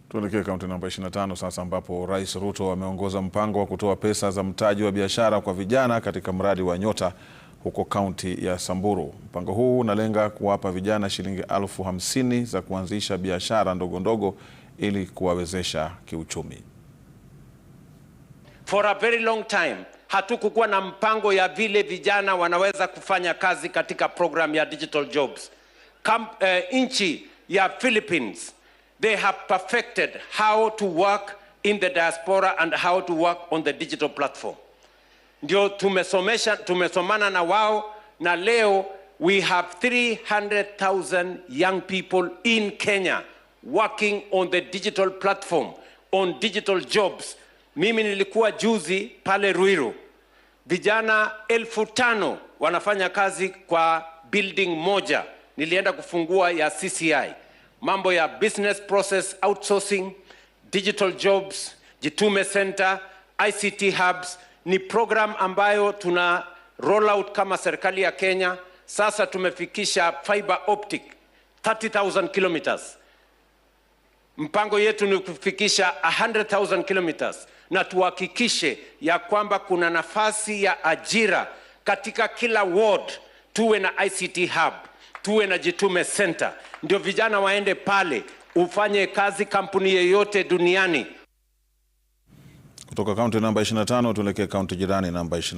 Tuelekee kaunti namba 25 sasa, ambapo Rais Ruto ameongoza mpango wa kutoa pesa za mtaji wa biashara kwa vijana katika mradi wa Nyota huko kaunti ya Samburu. Mpango huu unalenga kuwapa vijana shilingi 50,000 za kuanzisha biashara ndogo ndogo ili kuwawezesha kiuchumi. For a very long time hatukukuwa na mpango ya vile vijana wanaweza kufanya kazi katika program ya digital jobs. Nchi ya Philippines, they have perfected how to work in the diaspora and how to work on the digital platform. Ndio tumesomana na wao, na leo we have 300,000 young people in Kenya working on the digital platform, on digital jobs. Mimi nilikuwa juzi pale Ruiru, vijana 5,000 wanafanya kazi kwa building moja. Nilienda kufungua ya CCI, mambo ya business process outsourcing, digital jobs, Jitume Center, ICT hubs. Ni program ambayo tuna roll out kama serikali ya Kenya. Sasa tumefikisha fiber optic 30,000 kilometers. Mpango yetu ni kufikisha 100,000 kilometers, na tuhakikishe ya kwamba kuna nafasi ya ajira katika kila ward. Tuwe na ICT hub, tuwe na Jitume Center, ndio vijana waende pale ufanye kazi kampuni yoyote duniani. Kutoka kaunti namba 25 tuelekee kaunti jirani namba 20.